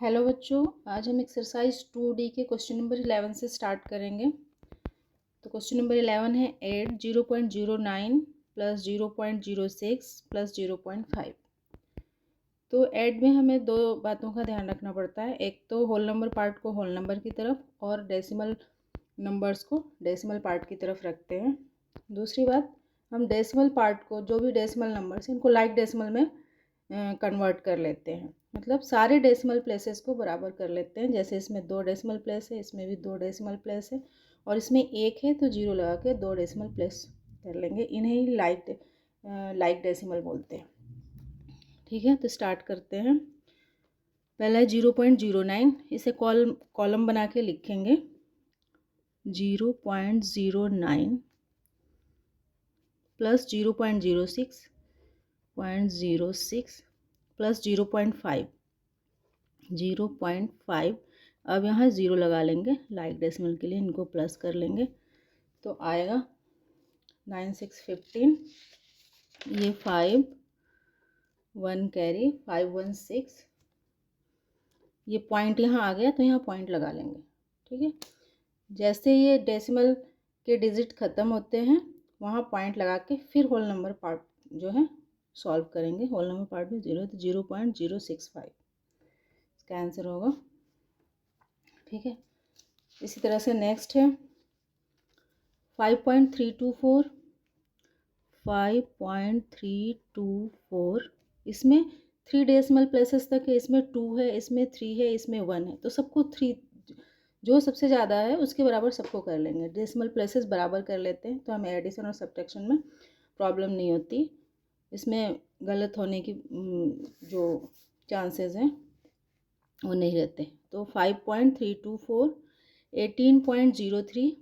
Hello बच्चों, आज हम एक्सरसाइज 2D के क्वेश्चन नंबर 11 से स्टार्ट करेंगे। तो क्वेश्चन नंबर 11 है 8 0.09 प्लस 0.06 प्लस 0.5। तो ऐड में हमें दो बातों का ध्यान रखना पड़ता है। एक तो होल नंबर पार्ट को होल नंबर की तरफ और डेसिमल नंबर्स को डेसिमल पार्ट की तरफ रखते हैं। दूसरी बात, हम डेसिमल पार्ट को, जो भी डेसिमल नंबर्स हैं, इनको लाइक डेसिमल में कन्वर्ट कर लेते हैं। मतलब सारे डेसिमल प्लेसेस को बराबर कर लेते हैं। जैसे इसमें 2 डेसिमल प्लेस है, इसमें भी 2 डेसिमल प्लेस है और इसमें 1 है, तो 0 लगा के 2 डेसिमल प्लेस कर लेंगे। इन्हें ही लाइक डेसिमल बोलते हैं। ठीक है, तो स्टार्ट करते हैं। पहला है 0.09, इसे कॉलम बना के लिखेंगे। 0.09 प्लस 0.06 प्लस 0.5। अब यहाँ 0 लगा लेंगे लाइक डेसिमल के लिए, इनको प्लस कर लेंगे तो आएगा 9615। ये 5 1 कैरी 516। ये पॉइंट यहाँ आ गया तो यहाँ पॉइंट लगा लेंगे। ठीक है, जैसे ये डेसिमल के डिजिट ख़त्म होते हैं वहाँ पॉइंट लगा के फिर होल नंबर पार्ट जो है सॉल्व करेंगे। होल नंबर पार्ट में 0 तो 0.065 इसका आंसर होगा। ठीक है, इसी तरह से नेक्स्ट है 5.324। 5.324 इसमें 3 डेसिमल प्लेसेस तक है। इसमें 2 है, इसमें 3 है, इसमें 1 है। तो सबको 3, जो सबसे ज़्यादा है उसके बराबर सबको कर लेंगे। डेसिमल प्लेसेस बराबर कर लेते हैं तो हमें एडिशन और सब्ट्रैक्शन में प्रॉब्लम नहीं होती। इसमें गलत होने की जो चांसेस हैं वो नहीं रहते। तो 5.324 18.03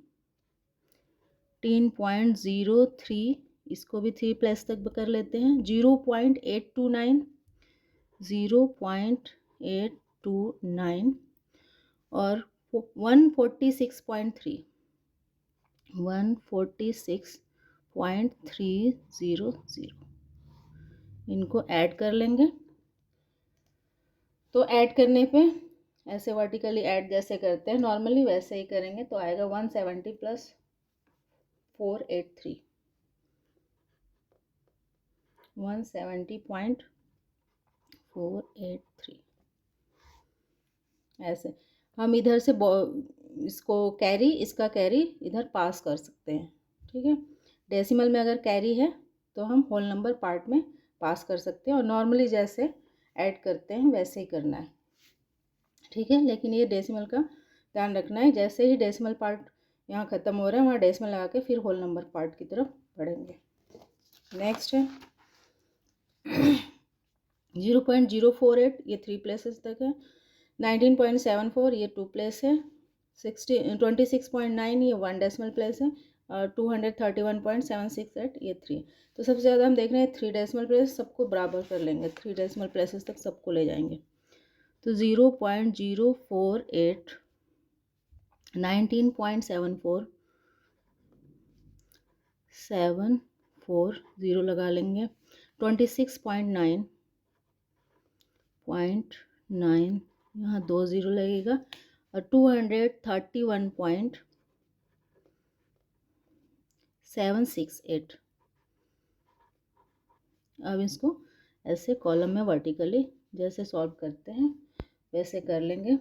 18.03 इसको भी 3 प्लस तक कर लेते हैं। 0.829 0.829 और 146.3 146.300 इनको ऐड कर लेंगे। तो ऐड करने पे ऐसे वर्टिकली ऐड जैसे करते हैं नॉर्मली वैसे ही करेंगे तो आएगा 170 प्लस 483 170.483। ऐसे हम इधर से इसको कैरी, इसका कैरी इधर पास कर सकते हैं। ठीक है, डेसिमल में अगर कैरी है तो हम होल नंबर पार्ट में पास कर सकते हैं और नॉर्मली जैसे ऐड करते हैं वैसे ही करना है। ठीक है, लेकिन ये डेसिमल का ध्यान रखना है। जैसे ही डेसिमल पार्ट यहाँ ख़त्म हो रहा है वहाँ डेसिमल लगा के फिर होल नंबर पार्ट की तरफ बढ़ेंगे। नेक्स्ट है 0.048 ये 3 प्लेसेस तक है। 19.74 ये 2 प्लेस है। 26.9 ये 1 डेसिमल प्लेस है और 231.768 ये 3। तो सबसे ज़्यादा हम देख रहे हैं 3 डेसिमल प्लेस, सबको बराबर कर लेंगे। 3 डेसिमल प्लेसेस तक सबको ले जाएंगे। तो 0.048 19.74 740 लगा लेंगे। 26.9 यहाँ 2 0 लगेगा और 231.768। अब इसको ऐसे कॉलम में वर्टिकली जैसे सॉल्व करते हैं वैसे कर लेंगे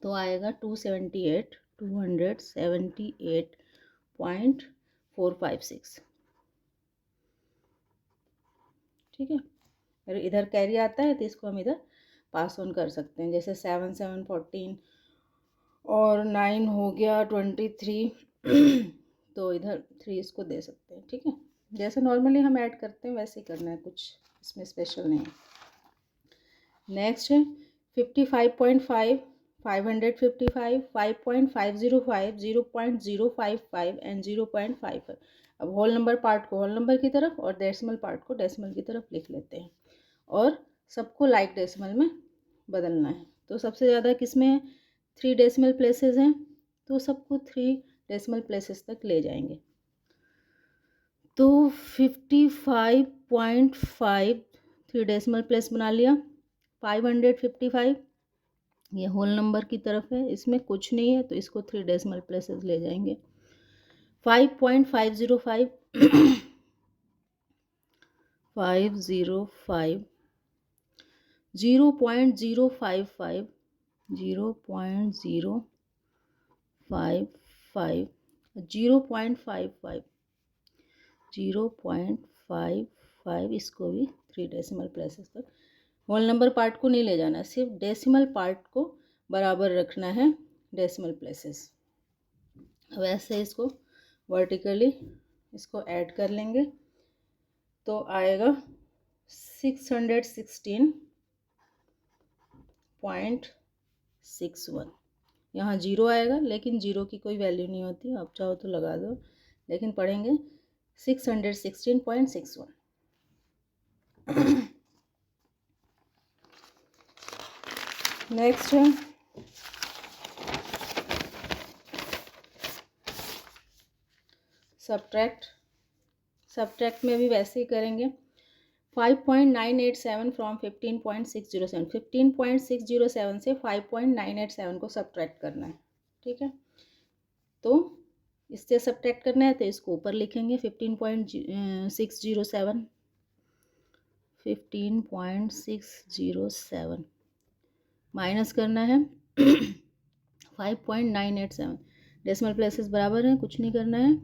तो आएगा 278.456। ठीक है, अगर इधर कैरी आता है तो इसको हम इधर पास ऑन कर सकते हैं। जैसे 7 7 14 और 9 हो गया 23 तो इधर 3 इसको दे सकते हैं। ठीक है, जैसे नॉर्मली हम ऐड करते हैं वैसे ही करना है, कुछ इसमें स्पेशल नहीं है। नेक्स्ट है 55.5 555 5.505 0.055 एंड 0.55। अब होल नंबर पार्ट को होल नंबर की तरफ और डेसिमल पार्ट को डेसिमल की तरफ लिख लेते हैं और सबको लाइक डेसिमल में बदलना है। तो सबसे ज़्यादा किस में है? 3 डेसिमल प्लेसेस हैं तो सबको 3 डेसिमल प्लेसेस तक ले जाएंगे। तो 55.5 3 डेसिमल प्लेस बना लिया। 555 ये होल नंबर की तरफ है, इसमें कुछ नहीं है तो इसको 3 डेसिमल प्लेसेस ले जाएंगे। 5.505 505 0.055 0.055 0.55 0.55 इसको भी 3 डेसिमल प्लेसेस तक। होल नंबर पार्ट को नहीं ले जाना, सिर्फ डेसिमल पार्ट को बराबर रखना है डेसिमल प्लेसेस। वैसे इसको वर्टिकली इसको ऐड कर लेंगे तो आएगा 616.61। यहाँ जीरो आएगा लेकिन जीरो की कोई वैल्यू नहीं होती, आप चाहो तो लगा दो, लेकिन पढ़ेंगे 616.61। नेक्स्ट है सब्ट्रैक्ट में भी वैसे ही करेंगे। 5.987 फ्रॉम 15.607 15.607 से 5.987 को सब्ट्रैक्ट करना है, ठीक है। तो इससे सब्ट्रैक्ट करना है तो इसको ऊपर लिखेंगे 15.607 माइनस करना है 5.987। डेसिमल प्लेसेस बराबर हैं, कुछ नहीं करना है।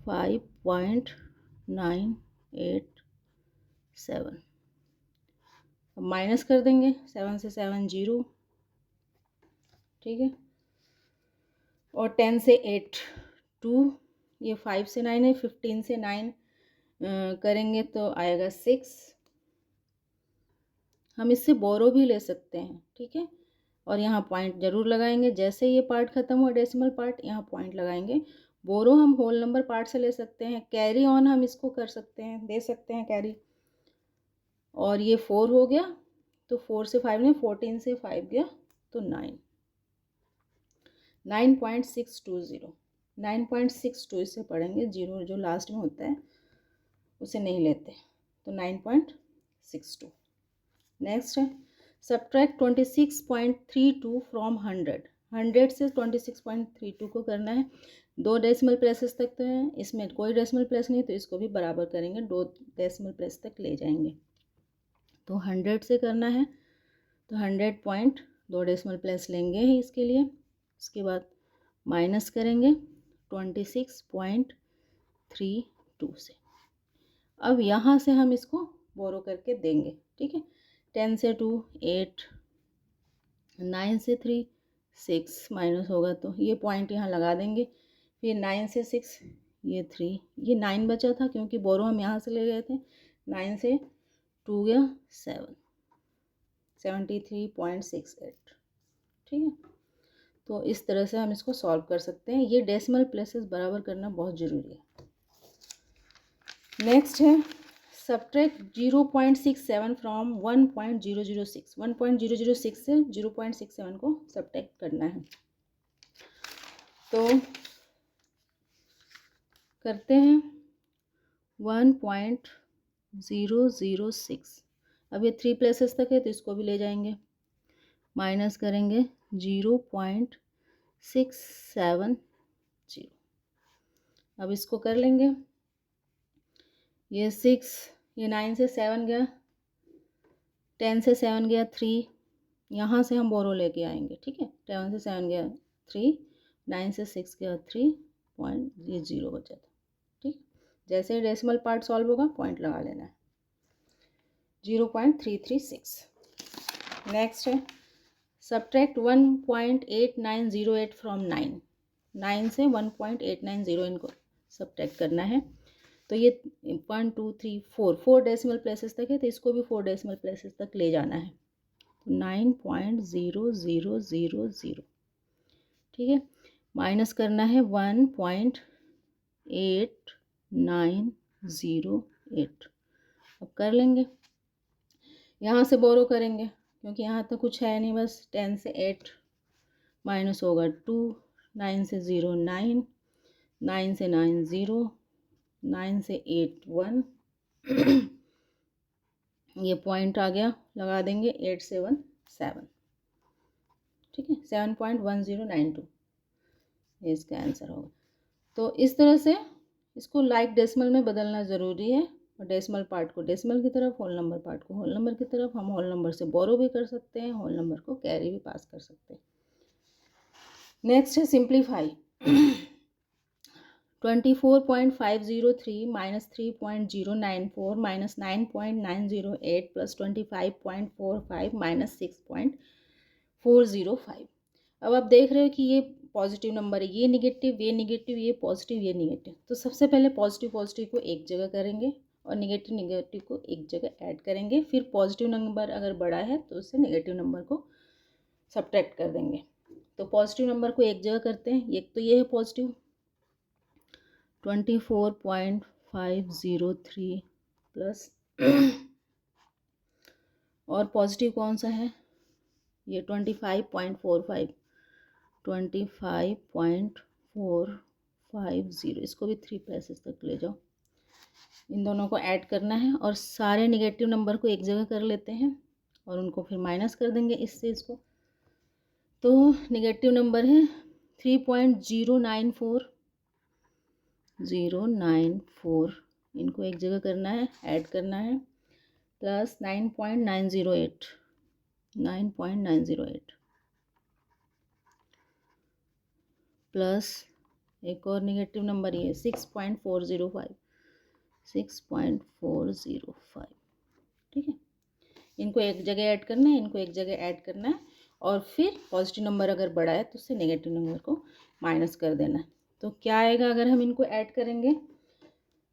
5.987 अब माइनस कर देंगे, 7 से 7 0, ठीक है। और 10 से 8 2, ये 5 से 9 है, 15 से 9 करेंगे तो आएगा 6। हम इससे बोरो भी ले सकते हैं, ठीक है। और यहाँ पॉइंट जरूर लगाएंगे, जैसे ये पार्ट खत्म हुआ डेसिमल पार्ट, यहाँ पॉइंट लगाएंगे। बोरो हम होल नंबर पार्ट से ले सकते हैं, कैरी ऑन हम इसको कर सकते हैं, दे सकते हैं कैरी। और ये 4 हो गया तो 4 से 5 नहीं, 14 से 5 गया तो 9, 9.620 9.62 इससे पढ़ेंगे, जीरो जो लास्ट में होता है उसे नहीं लेते, तो 9.62। नेक्स्ट है सब्ट्रैक्ट 26.32 फ्रॉम 100 से 26.32 को करना है। 2 डेसिमल प्लेसेस तक तो है, इसमें कोई डेसिमल प्लेस नहीं तो इसको भी बराबर करेंगे, 2 डेसिमल प्लेस तक ले जाएंगे। तो 100 से करना है तो 100.2 डेसिमल प्लेस लेंगे ही इसके लिए। उसके बाद माइनस करेंगे 26.32 से। अब यहाँ से हम इसको बोरो करके देंगे, ठीक है। 10 से 2 8, 9 से 3 6 माइनस होगा तो ये पॉइंट यहाँ लगा देंगे। फिर 9 से 6 ये 3, ये 9 बचा था क्योंकि बोरो हम यहाँ से ले गए थे। 9 से 2 गया 7, 73.68, ठीक है। तो इस तरह से हम इसको सॉल्व कर सकते हैं। ये डेसिमल प्लेसेस बराबर करना बहुत ज़रूरी है। नेक्स्ट है सब्ट्रैक्ट 0.67 फ्रॉम 1.006 1.006 से 0.67 को सब्ट्रैक्ट करना है। तो करते हैं 1.006। अब ये 3 प्लेसेस तक है तो इसको भी ले जाएंगे, माइनस करेंगे 0.670। अब इसको कर लेंगे, ये 6, ये 9 से 7 गया, 10 से 7 गया 3, यहाँ से हम बोरो लेके आएंगे, ठीक है। 7 से 7 गया 3, 9 से 6 गया 3 पॉइंट, ये 0 बचा था, ठीक। जैसे ही डेसिमल पार्ट सॉल्व होगा पॉइंट लगा लेना है, 0.336। नेक्स्ट है सब्ट्रैक्ट 1.8908 फ्रॉम 9 से 1.890 इनको सब्ट्रैक्ट करना है। तो ये 1 2 3 4 डेसिमल प्लेसेस तक है तो इसको भी 4 डेसिमल प्लेसेस तक ले जाना है, तो 9.0000, ठीक है। माइनस करना है 1.8908। अब कर लेंगे, यहाँ से बोरो करेंगे क्योंकि यहाँ तो कुछ है नहीं, बस 10 से 8 माइनस होगा 2, 9 से 0 9, 9 से 9 0, 9 से 8 1 ये पॉइंट आ गया, लगा देंगे 8 से 1 7, ठीक है, 7.1092 ये इसका आंसर होगा। तो इस तरह से इसको लाइक डेसिमल में बदलना ज़रूरी है, और डेसिमल पार्ट को डेसिमल की तरफ, होल नंबर पार्ट को होल नंबर की तरफ। हम होल नंबर से बोरो भी कर सकते हैं, होल नंबर को कैरी भी पास कर सकते हैं। नेक्स्ट है simplify. 24.503 minus 3.094 minus 9.908 plus 25.45 minus 6.405। अब आप देख रहे हो कि ये पॉजिटिव नंबर है, ये निगेटिव, ये निगेटिव, ये पॉजिटिव, ये निगेटिव। तो सबसे पहले पॉजिटिव पॉजिटिव को एक जगह करेंगे और निगेटिव निगेटिव को एक जगह ऐड करेंगे। फिर पॉजिटिव नंबर अगर बड़ा है तो उससे निगेटिव नंबर को सब्ट्रैक्ट कर देंगे। तो पॉजिटिव नंबर को एक जगह करते हैं। एक तो ये है पॉजिटिव 24.503 प्लस और पॉजिटिव कौन सा है, ये 25.45, 25.450। इसको भी 3 प्लेसेस तक ले जाओ। इन दोनों को ऐड करना है और सारे नेगेटिव नंबर को एक जगह कर लेते हैं और उनको फिर माइनस कर देंगे इससे इसको। तो नेगेटिव नंबर है 3.094, इनको एक जगह करना है, ऐड करना है, प्लस 9.908 प्लस एक और नेगेटिव नंबर ये 6.405। ठीक है, इनको एक जगह ऐड करना है, इनको एक जगह ऐड करना है, और फिर पॉजिटिव नंबर अगर बड़ा है तो उससे नेगेटिव नंबर को माइनस कर देना है। तो क्या आएगा अगर हम इनको ऐड करेंगे,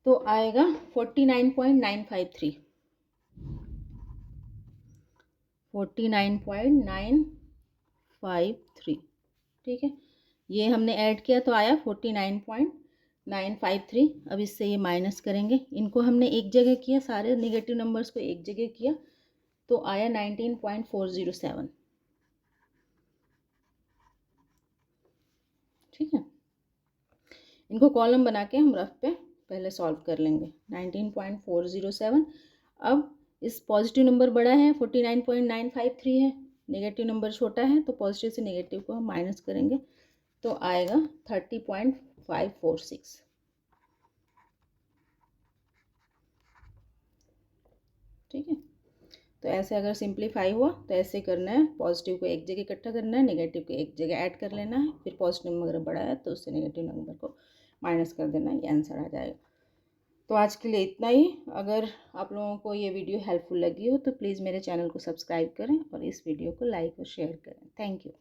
तो आएगा 49.953, 49.953। ठीक है, ये हमने ऐड किया तो आया 49.953। अब इससे ये माइनस करेंगे, इनको हमने एक जगह किया, सारे नेगेटिव नंबर्स को एक जगह किया तो आया 19.407। ठीक है, इनको कॉलम बना के हम रफ पे पहले सॉल्व कर लेंगे। 19.407। अब इस पॉजिटिव नंबर बड़ा है 49.953 है, नेगेटिव नंबर छोटा है, तो पॉजिटिव से नेगेटिव को हम माइनस करेंगे तो आएगा 30.546। ठीक है, तो ऐसे अगर सिंप्लीफाई हुआ तो ऐसे करना है, पॉजिटिव को एक जगह इकट्ठा करना है, नेगेटिव को एक जगह ऐड कर लेना है, फिर पॉजिटिव नंबर अगर बड़ा है तो उससे नेगेटिव नंबर को माइनस कर देना है, ये आंसर आ जाएगा। तो आज के लिए इतना ही। अगर आप लोगों को ये वीडियो हेल्पफुल लगी हो तो प्लीज़ मेरे चैनल को सब्सक्राइब करें और इस वीडियो को लाइक और शेयर करें। Thank you.